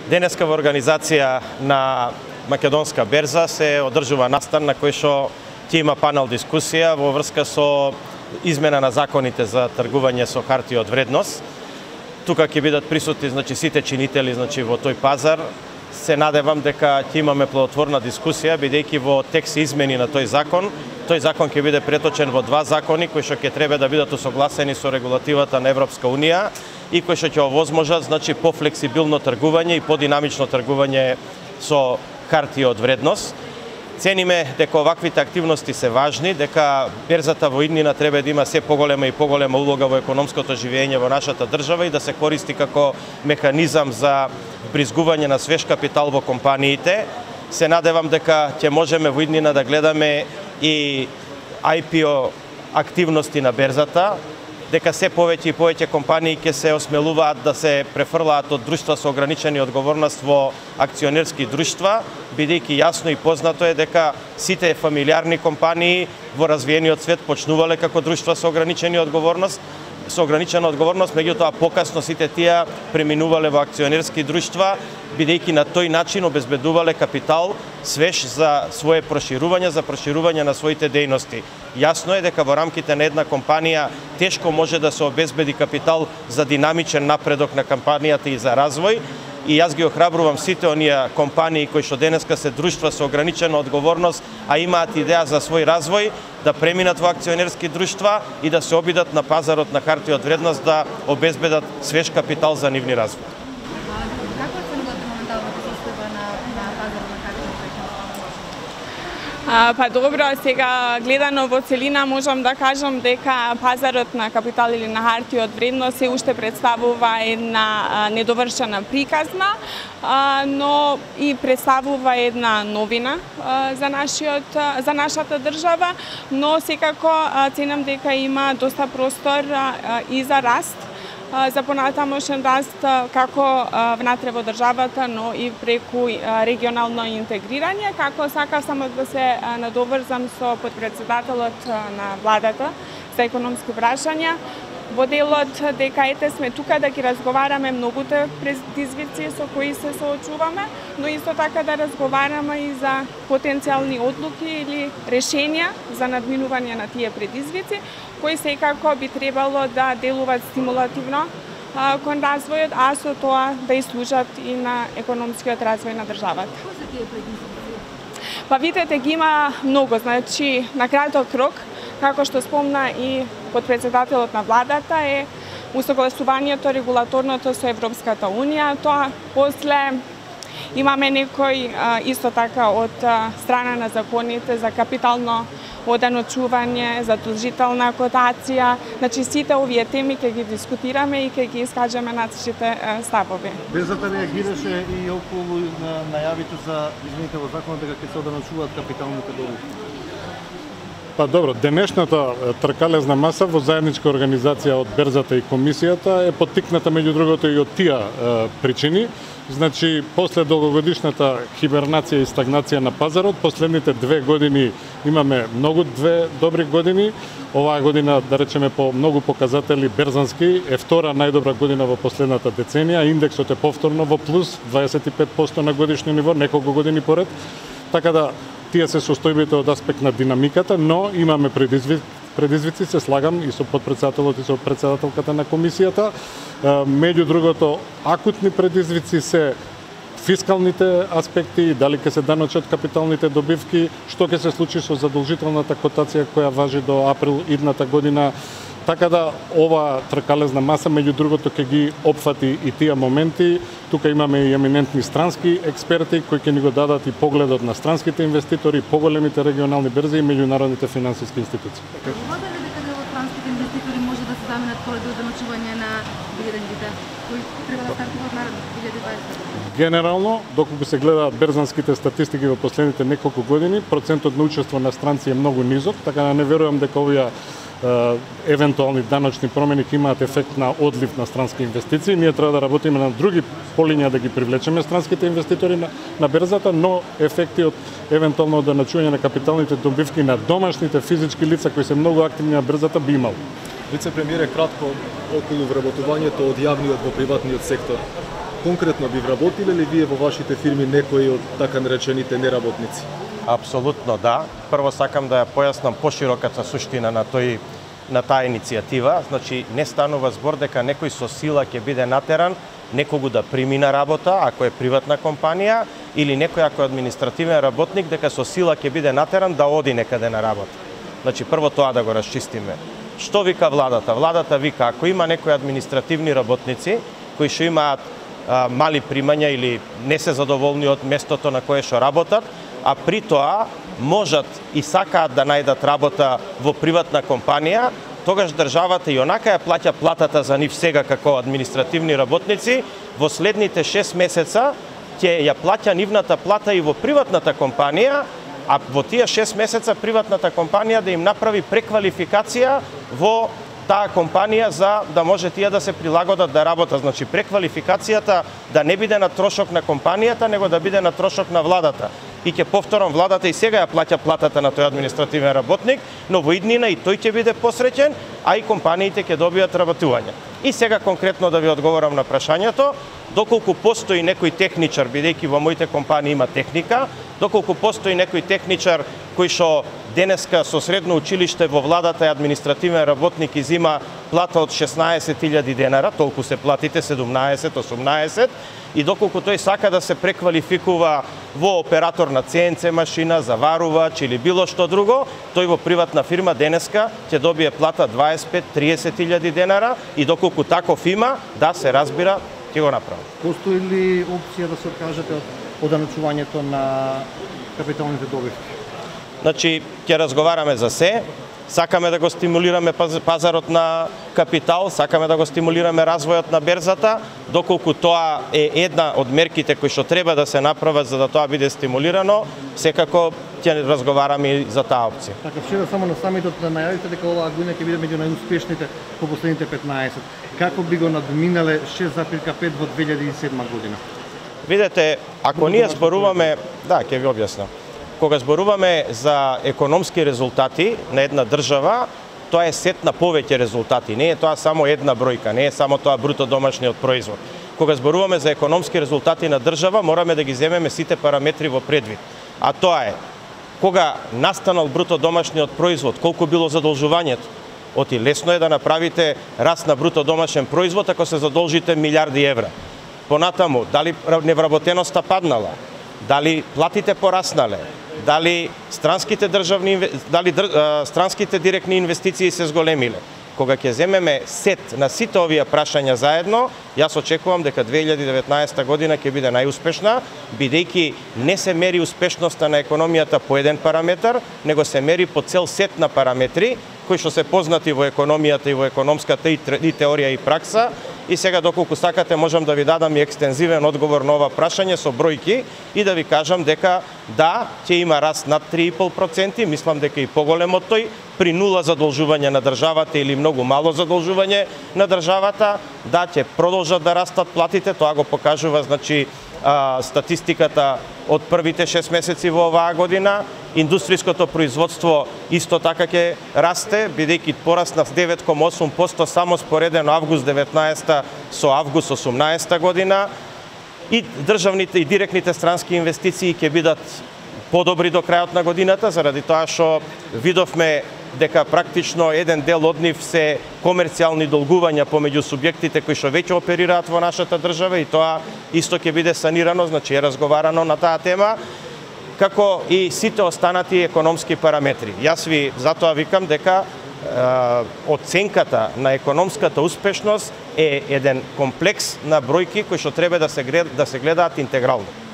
Денеска во организација на Македонска берза се одржува настан на кој што ќе има панел дискусија во врска со измена на законите за тргување со хартија од вредност. Тука ќе бидат присутни сите чинители во тој пазар. Се надевам дека ќе имаме плодотворна дискусија, бидејќи во текст измени на тој закон ќе биде преточен во два закони кои што ќе треба да бидат усогласени со регулативата на Европска унија и кои што ќе овозможат пофлексибилно тргување и подинамично тргување со хартија од вредност. Цениме дека оваквите активности се важни, дека берзата во иднина треба да има се поголема и поголема улога во економското живење во нашата држава и да се користи како механизам за бризгување на свеж капитал во компаниите. Се надевам дека ќе можеме во иднина да гледаме и IPO активности на берзата, дека се повеќе и повеќе компании ќе се осмелуваат да се префрлаат од друштва со ограничени одговорност во акционерски друштва, бидејќи јасно и познато е дека сите фамилиарни компании во развиениот свет почнувале како друштва со ограничена одговорност, меѓутоа покасно сите тие преминувале во акционерски друштва, бидејќи на тој начин обезбедувале капитал свеж за свое проширување, за проширување на своите дејности. Јасно е дека во рамките на една компанија тешко може да се обезбеди капитал за динамичен напредок на компанијата и за развој, и јас ги охрабрувам сите оние компании кои што денеска се друштва со ограничена одговорност, а имаат идеја за свој развој, да преминат во акционерски друштва и да се обидат на пазарот на хартија од вредност да обезбедат свеж капитал за нивни развој. Како оценувате моменталната состојба на пазарот на хартија од вредност? Па добро, сега гледано во целина можам да кажам дека пазарот на капитал или на хартија од вредност се уште представува една недовршена приказна, но и представува една новина за нашата држава, но секако ценам дека има доста простор и за раст, за понатамошен раст како внатре во државата, но и преку регионално интегрирање, како сакав само да се надоврзам со подпредседателот на владата за економски прашања, во делот дека ете сме тука да ги разговараме многуте предизвици со кои се соочуваме, но исто така да разговараме и за потенцијални одлуки или решенија за надминување на тие предизвици, кои секако би требало да делуваат стимулативно кон развојот, а со тоа да и служат и на економскиот развој на државата. Кои се тие предизвици? Па видите, ги има многу, значи на краток рок, како што спомна и подпредседателот на владата, е усогласувањето регулаторното со Европската унија. Тоа после имаме некој исто така од страна на законите за капитално оданочување, задолжителна котација. Значи сите овие теми ќе ги дискутираме и ќе ги искажеме нашите ставови. Берзата реагираше и околу најавите за измените во законот дека ќе се оданочуваат капиталните добивки. Па добро, денешната тркалезна маса во заедничка организација од берзата и комисијата е поттикната меѓу другото и од тие причини. Значи, после долгогодишната хибернација и стагнација на пазарот, последните 2 години имаме многу добри години. Оваа година, да речеме, по многу показатели берзански е втора најдобра година во последната деценија. Индексот е повторно во плюс 25% на годишно ниво, неколку години поред. Така да тие се состојбите од аспект на динамиката, но имаме предизвици, се слагам и со подпредседателот и со председателката на комисијата. Меѓу другото, акутни предизвици се фискалните аспекти, дали ќе се даночат капиталните добивки, што ќе се случи со задолжителната котација која важи до април идната година. Така да ова тркалезна маса, меѓу другото, ќе ги опфати и тие моменти. Тука имаме и еминентни странски експерти кои ќе ни го дадат и погледот на странските инвеститори, поголемите регионални берзи и меѓународните финансиски институции. Мислите ли дека дел од странските инвеститори може да се заменат поради оданочување на дивидендите, кои треба да стартуваат наредно 2020? Генерално, доколку се гледаат берзанските статистики во последните неколку години, процентот на учество на странци е многу низок, така да не верувам дека овие евентуални даночни промени ќе имаат ефект на одлив на странски инвестиции. Ние треба да работиме на други полиња да ги привлечеме странските инвеститори на берзата, но ефекти од евентуално оданачување на капиталните добивки на домашните физички лица кои се многу активни на берзата би имал. Вице-премиер, кратко околу вработувањето од јавниот во приватниот сектор. конкретно би вработиле ли вие во вашите фирми некои од така наречените неработници? Апсолутно да. Прво сакам да ја појаснам пошироката суштина на таа иницијатива. Значи, не станува збор дека некој со сила ќе биде натеран некогу да прими на работа, ако е приватна компанија, или некој ако е административен работник, дека со сила ќе биде натеран да оди некаде на работа. Значи, прво тоа да го расчистиме. Што вика владата? Владата вика, ако има некои административни работници кои што имаат мали примања или не се задоволни од местото на кое што работат, а при тоа можат и сакаат да најдат работа во приватна компанија, тогаш државата и онака ја плаќа платата за нив сега како административни работници, во следните 6 месеца ќе ја плаќа нивната плата и во приватната компанија, а во тие 6 месеца приватната компанија да им направи преквалификација во таа компанија за да може тие да се прилагодат да работат. Значи преквалификацијата да не биде на трошок на компанијата, него да биде на трошок на владата. И ќе повторам, владата и сега ја плаќа платата на тој административен работник, но во иднина и тој ќе биде посреќен, а и компаниите ќе добијат работување. И сега конкретно да ви одговорам на прашањето, доколку постои некој техничар, бидејќи во моите компании има техника, доколку постои некој техничар кој што денеска со средно училиште во владата е административен работник и зима плата од 16.000 денара, толку се платите 17-18, и доколку тој сака да се преквалификува во оператор на CNC машина, заварувач или било што друго, тој во приватна фирма денеска ќе добие плата 25-30.000 денара и доколку таков има, да се разбира, ќе го направи. Постои ли опција да се откажете од даночувањето на капиталните добивки? Значи, ќе разговараме за се. Сакаме да го стимулираме пазарот на капитал, сакаме да го стимулираме развојот на берзата, доколку тоа е една од мерките кои што треба да се направат за да тоа биде стимулирано, секако ќе разговараме и за таа опција. Така, вчера само на самитот најавите дека оваа година ќе биде меѓу најуспешните по последните 15. Како би го надминале 6,5 во 2007 година? Видете, ако ние зборуваме, да, ќе ви објаснам. Кога зборуваме за економски резултати на една држава, тоа е сет на повеќе резултати. Не е тоа само една бројка, не е само тоа бруто домашниот производ. Кога зборуваме за економски резултати на држава, мораме да ги земеме сите параметри во предвид. А тоа е, кога настанал бруто домашниот производ, колку било задолжувањето. Оти лесно е да направите раст на бруто домашен производ ако се задолжите милиарди евра. Понатаму, дали невработеноста паднала, дали платите пораснале, дали странските директни инвестиции се зголемиле. Кога ќе земеме сет на сите овие прашања заедно, јас очекувам дека 2019 година ќе биде најуспешна, бидејќи не се мери успешноста на економијата по еден параметар, него се мери по цел сет на параметри, кои што се познати во економијата и во економската и теорија и пракса. И сега, доколку сакате, можам да ви дадам и екстензивен одговор на ова прашање со бројки и да ви кажам дека да, ќе има раст над 3,5%, мислам дека и поголем од тој, при нула задолжување на државата или многу мало задолжување на државата, да, ќе продолжат да растат платите, тоа го покажува, значи, статистиката од првите 6 месеци во оваа година. Индустријското производство исто така ќе расте, бидејќи порасна с 9,8% само споредено август 19 со август 18 година. И државните и директните странски инвестиции ќе бидат подобри до крајот на годината, заради тоа што видовме дека практично еден дел од нив се комерцијални долгувања помеѓу субјектите кои што веќе оперираат во нашата држава и тоа исто ќе биде санирано, значи е разговарано на таа тема, како и сите останати економски параметри. Јас ви затоа викам дека оценката на економската успешност е еден комплекс на бројки кои што треба да се гледаат интегрално.